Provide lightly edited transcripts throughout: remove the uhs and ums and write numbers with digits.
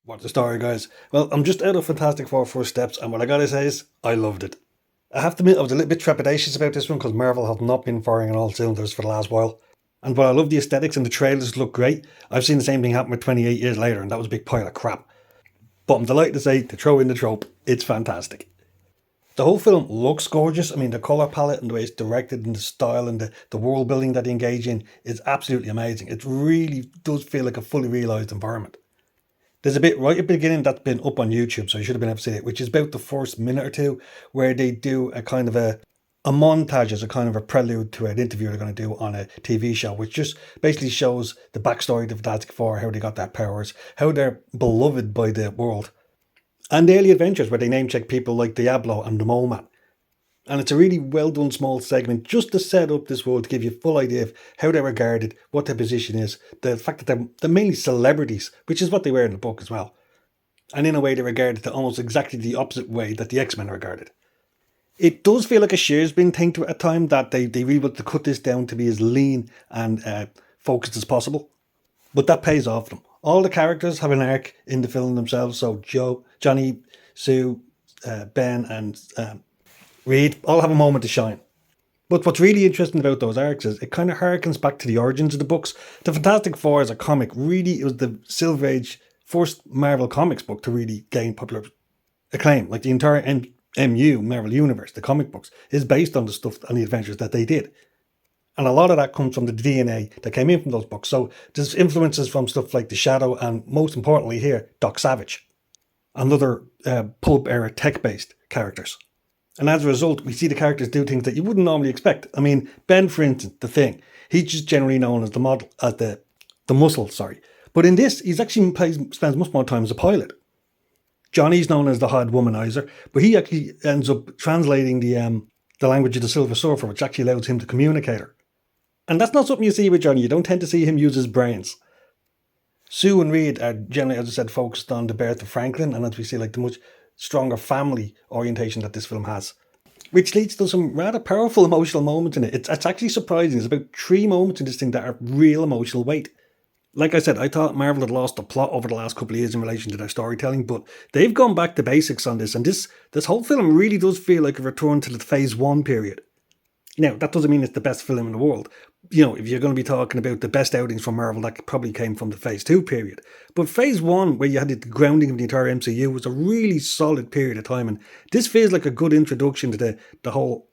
What's the story, guys? Well, I'm just out of Fantastic Four first steps, and what I gotta say is, I loved it. I have to admit, I was a little bit trepidatious about this one because Marvel have not been firing on all cylinders for the last while. And while I love the aesthetics and the trailers look great, I've seen the same thing happen with 28 years later, and that was a big pile of crap. But I'm delighted to say, to throw in the trope, it's fantastic. The whole film looks gorgeous. I mean, the colour palette and the way it's directed and the style and the world building that they engage in is absolutely amazing. It really does feel like a fully realised environment. There's a bit right at the beginning that's been up on YouTube, so you should have been able to see it, which is about the first minute or two, where they do a kind of a montage as a kind of a prelude to an interview they're going to do on a TV show, which just basically shows the backstory of the Fantastic Four, how they got their powers, how they're beloved by the world, and daily adventures where they name check people like Diablo and the Mole Man. And it's a really well done small segment just to set up this world to give you a full idea of how they're regarded, what their position is, the fact that they're mainly celebrities, which is what they were in the book as well. And in a way, they're regarded to almost exactly the opposite way that the X-Men are regarded. It does feel like a Shears bin thing to at a time that they really want to cut this down to be as lean and focused as possible. But that pays off them. All the characters have an arc in the film themselves. So Joe, Johnny, Sue, Ben and Reed all have a moment to shine. But what's really interesting about those arcs is it kind of harkens back to the origins of the books. The Fantastic Four as a comic, really, it was the Silver Age first Marvel Comics book to really gain popular acclaim. Like the entire MU, Marvel Universe, the comic books, is based on the stuff and the adventures that they did. And a lot of that comes from the DNA that came in from those books. So there's influences from stuff like The Shadow and, most importantly here, Doc Savage and other pulp era tech-based characters. And as a result, we see the characters do things that you wouldn't normally expect. I mean, Ben, for instance, the Thing, he's just generally known as the model, as the muscle, sorry. But in this, he's actually spends much more time as a pilot. Johnny's known as the Hard Womanizer, but he actually ends up translating the language of the Silver Surfer, which actually allows him to communicate her. And that's not something you see with Johnny. You don't tend to see him use his brains. Sue and Reed are generally, as I said, focused on the birth of Franklin, and as we see, like the much stronger family orientation that this film has, which leads to some rather powerful emotional moments in it. It's actually surprising. There's about 3 moments in this thing that are real emotional weight. Like I said, I thought Marvel had lost the plot over the last couple of years in relation to their storytelling, but they've gone back to basics on this, and this whole film really does feel like a return to the Phase 1 period. Now, that doesn't mean it's the best film in the world. You know, if you're going to be talking about the best outings from Marvel, that probably came from the Phase 2 period. But Phase 1, where you had the grounding of the entire MCU, was a really solid period of time. And this feels like a good introduction to the whole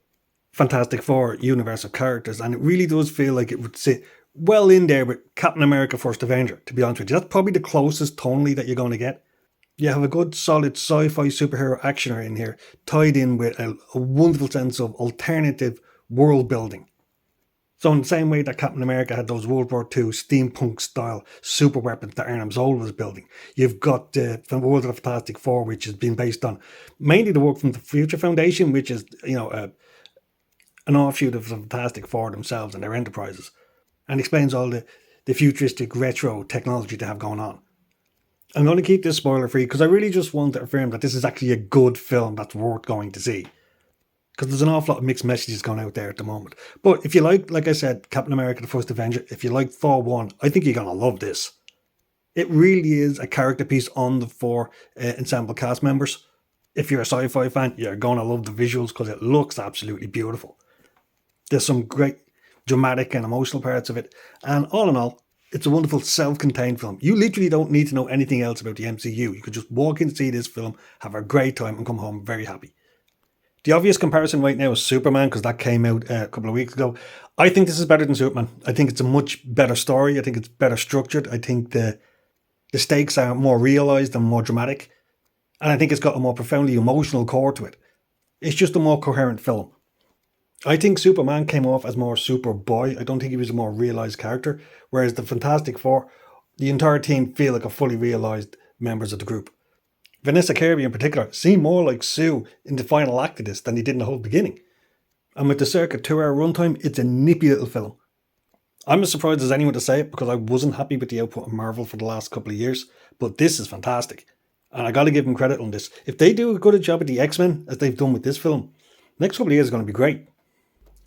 Fantastic Four universe of characters. And it really does feel like it would sit well in there with Captain America First Avenger, to be honest with you. That's probably the closest tonally that you're going to get. You have a good, solid sci-fi superhero actioner in here, tied in with a wonderful sense of alternative world building. So in the same way that Captain America had those World War II steampunk style super weapons that Arnim Zoll was building, you've got the World of the Fantastic Four, which has been based on mainly the work from the Future Foundation, which is, you know, an offshoot of the Fantastic Four themselves and their enterprises, and explains all the futuristic retro technology they have going on. I'm going to keep this spoiler free because I really just want to affirm that this is actually a good film that's worth going to see. Because there's an awful lot of mixed messages going out there at the moment. But if you like I said, Captain America the First Avenger, if you like Thor 1, I think you're going to love this. It really is a character piece on the 4 ensemble cast members. If you're a sci-fi fan, you're going to love the visuals because it looks absolutely beautiful. There's some great dramatic and emotional parts of it. And all in all, it's a wonderful self-contained film. You literally don't need to know anything else about the MCU. You could just walk in and see this film, have a great time and come home very happy. The obvious comparison right now is Superman, because that came out a couple of weeks ago. I think this is better than Superman. I think it's a much better story. I think it's better structured. I think the stakes are more realised and more dramatic. And I think it's got a more profoundly emotional core to it. It's just a more coherent film. I think Superman came off as more Superboy. I don't think he was a more realised character. Whereas the Fantastic Four, the entire team feel like a fully realised members of the group. Vanessa Kirby in particular seemed more like Sue in the final act of this than he did in the whole beginning. And with the circa 2-hour runtime, it's a nippy little film. I'm as surprised as anyone to say it because I wasn't happy with the output of Marvel for the last couple of years, but this is fantastic. And I got to give them credit on this. If they do a good job at the X-Men as they've done with this film, next couple of years is going to be great.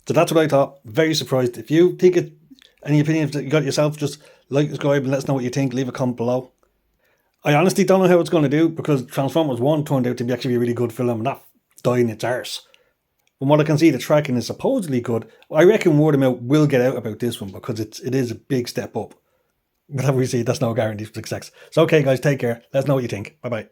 So that's what I thought. Very surprised. If you think any opinions that you got yourself, just like, subscribe and let us know what you think. Leave a comment below. I honestly don't know how it's going to do because Transformers 1 turned out to be actually a really good film and that died in its arse. From what I can see, the tracking is supposedly good. I reckon word of mouth will get out about this one because it is a big step up. But obviously, that's no guarantee for success. So, okay, guys, take care. Let us know what you think. Bye bye.